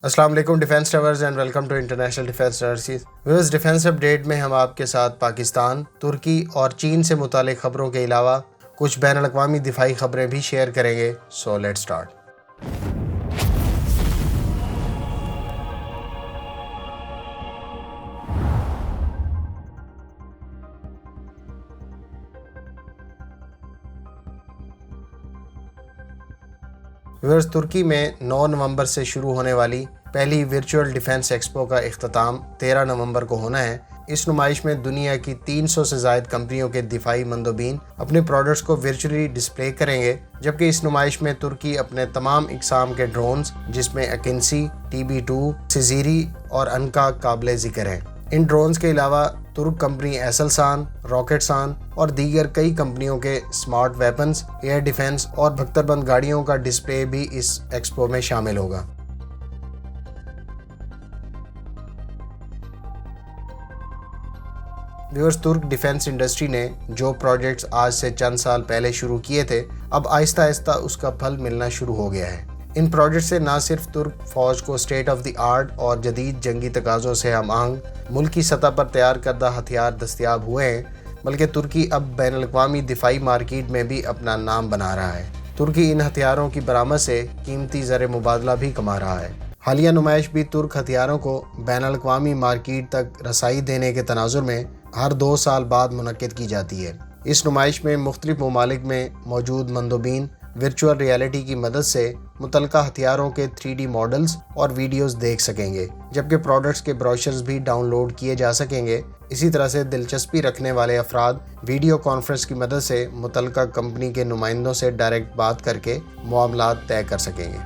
السلام علیکم defence towers and welcome to international defence services viewers. Defence update میں ہم آپ کے ساتھ پاکستان، ترکی اور چین سے متعلق خبروں کے علاوہ کچھ بین الاقوامی دفاعی خبریں بھی شیئر کریں گے۔ So let's start. ویورز، ترکی میں 9 نومبر سے شروع ہونے والی پہلی ورچوئل ڈیفینس ایکسپو کا اختتام 13 نومبر کو ہونا ہے۔ اس نمائش میں دنیا کی 300 سے زائد کمپنیوں کے دفاعی مندوبین اپنے پروڈکٹس کو ورچولی ڈسپلے کریں گے، جبکہ اس نمائش میں ترکی اپنے تمام اقسام کے ڈرونز جس میں اکینسی، TB2، سیزیری اور انکا قابل ذکر ہیں۔ ان ڈرونز کے علاوہ ترک کمپنی ایسلسان، راکٹسان اور دیگر کئی کمپنیوں کے سمارٹ ویپنز، ایئر ڈیفنس اور بھکتر بند گاڑیوں کا ڈسپلے بھی اس ایکسپو میں شامل ہوگا۔ ویورز، ترک ڈیفنس انڈسٹری نے جو پروجیکٹس آج سے چند سال پہلے شروع کیے تھے، اب آہستہ آہستہ اس کا پھل ملنا شروع ہو گیا ہے۔ ان پروجیکٹ سے نہ صرف ترک فوج کو اسٹیٹ آف دی آرٹ اور جدید جنگی تقاضوں سے ہم آہنگ ملکی سطح پر تیار کردہ ہتھیار دستیاب ہوئے ہیں، بلکہ ترکی اب بین الاقوامی دفاعی مارکیٹ میں بھی اپنا نام بنا رہا ہے۔ ترکی ان ہتھیاروں کی برآمد سے قیمتی زر مبادلہ بھی کما رہا ہے۔ حالیہ نمائش بھی ترک ہتھیاروں کو بین الاقوامی مارکیٹ تک رسائی دینے کے تناظر میں ہر 2 سال بعد منعقد کی جاتی ہے۔ اس نمائش میں مختلف ممالک میں موجود مندوبین ورچوئل ریئلٹی کی مدد سے متعلقہ ہتھیاروں کے 3D ماڈلز اور ویڈیوز دیکھ سکیں گے، جبکہ پروڈکٹس کے بروشرز بھی ڈاؤن لوڈ کیے جا سکیں گے۔ اسی طرح سے دلچسپی رکھنے والے افراد ویڈیو کانفرنس کی مدد سے متعلقہ کمپنی کے نمائندوں سے ڈائریکٹ بات کر کے معاملات طے کر سکیں گے۔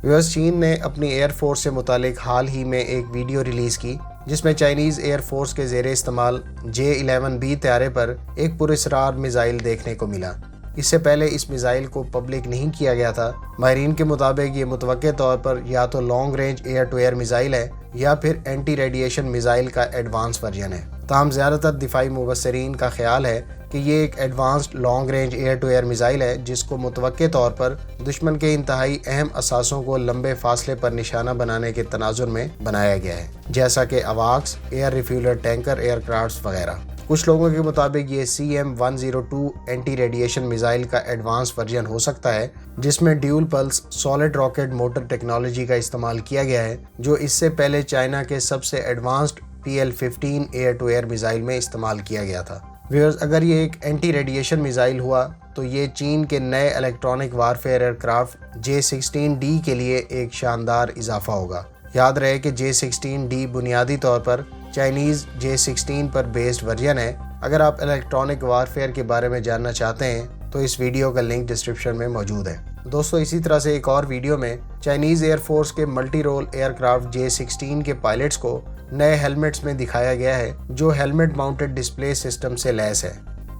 ویورز، چین نے اپنی ایئر فورس سے متعلق حال ہی میں ایک ویڈیو ریلیز کی، جس میں چائنیز ایئر فورس کے زیر استعمال J-11B طیارے پر ایک پراسرار میزائل دیکھنے کو ملا۔ اس سے پہلے اس میزائل کو پبلک نہیں کیا گیا تھا۔ ماہرین کے مطابق یہ متوقع طور پر یا تو long range air to air missile ہے یا پھر اینٹی ریڈیشن میزائل کا ایڈوانس ورژن ہے۔ تاہم زیادہ تر دفاعی مبصرین کا خیال ہے کہ یہ ایک advanced long range air to air missile ہے، جس کو متوقع طور پر دشمن کے انتہائی اہم اثاثوں کو لمبے فاصلے پر نشانہ بنانے کے تناظر میں بنایا گیا ہے، جیسا کہ اواکس، air refueller tanker aircrafts وغیرہ۔ کچھ لوگوں کے مطابق یہ CM-102 اینٹی ریڈیشن میزائل کا ایڈوانس ورژن ہو سکتا ہے، جس میں dual pulse solid rocket motor technology کا استعمال کیا گیا ہے، جو اس سے پہلے چائنا کے سب سے advanced PL-15 air to air missile میں استعمال کیا گیا تھا۔ ویورز، اگر یہ ایک اینٹی ریڈیشن میزائل ہوا تو یہ چین کے نئے electronic warfare year craft J-16D کے لیے ایک شاندار اضافہ ہوگا۔ یاد رہے کہ J-16D بنیادی طور پر چائنیز J-16 پر بیسڈ ورژن ہے۔ اگر آپ الیکٹرانک وارفیئر کے بارے میں جاننا چاہتے ہیں تو اس ویڈیو کا لنک ڈسکرپشن میں موجود ہے۔ دوستو، اسی طرح سے ایک اور ویڈیو میں چائنیز ایئر فورس کے multi role aircraft J-16 کے پائلٹس کو نئے ہیلمٹس میں دکھایا گیا ہے، جو ہیلمٹ ماؤنٹڈ ڈسپلے سسٹم سے لیس ہے۔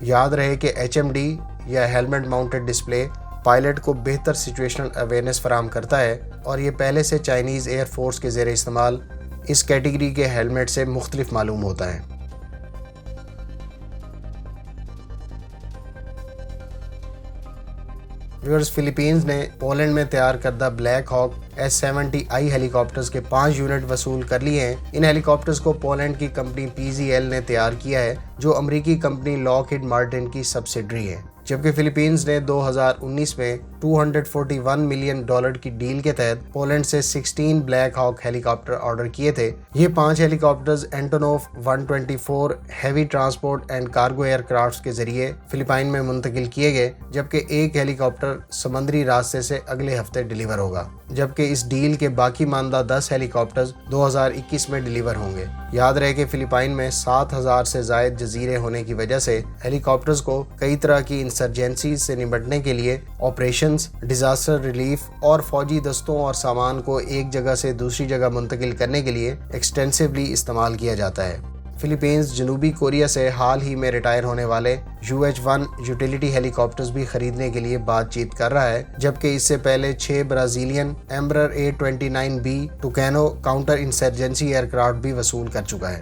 یاد رہے کہ HMD یا ہیلمٹ ماؤنٹڈ ڈسپلے پائلٹ کو بہتر سچویشنل اویئرنیس فراہم کرتا ہے، اور یہ پہلے سے چائنیز ایئر فورس کے زیر استعمال اس کیٹیگری کے ہیلمٹ سے مختلف معلوم ہوتا ہے۔ ویورز، فلپینز نے پولینڈ میں تیار کردہ بلیک ہاک S-70I ہیلی کاپٹرز کے 5 یونٹ وصول کر لیے ہیں۔ ان ہیلی کاپٹرز کو پولینڈ کی کمپنی PZL نے تیار کیا ہے، جو امریکی کمپنی لاک ہیڈ مارٹن کی سبسڈری ہے، جبکہ فلپینز نے 2019 میں $241 ملین کی ڈیل کے تحت پولینڈ سے 16 Black Hawk helicopter order کیے تھے۔ یہ 5 helicopters Antonov 124 heavy transport and cargo aircrafts کے ذریعے فلپائن میں منتقل کیے گئے، جبکہ ایک ہیلی کاپٹر سمندری راستے سے اگلے ہفتے ڈیلیور ہوگا، جبکہ اس ڈیل کے باقی ماندہ 10 ہیلی کاپٹرز 2021 میں ڈیلیور ہوں گے۔ یاد رہے کہ فلپائن میں 7,000 سے زائد جزیرے ہونے کی وجہ سے ہیلی کاپٹرز کو کئی طرح کی انسرجنسیز سے نمٹنے کے لیے آپریشنز، ڈیزاسٹر ریلیف اور فوجی دستوں اور سامان کو ایک جگہ سے دوسری جگہ منتقل کرنے کے لیے ایکسٹینسولی استعمال کیا جاتا ہے۔ فلپینز جنوبی کوریا سے حال ہی میں ریٹائر ہونے والے UH-1 یوٹیلیٹی ہیلی کاپٹرز بھی خریدنے کے لیے بات چیت کر رہا ہے، جبکہ اس سے پہلے 6 Brazilian Embraer A-29B Tucano counter insurgency aircraft بھی وصول کر چکا ہے۔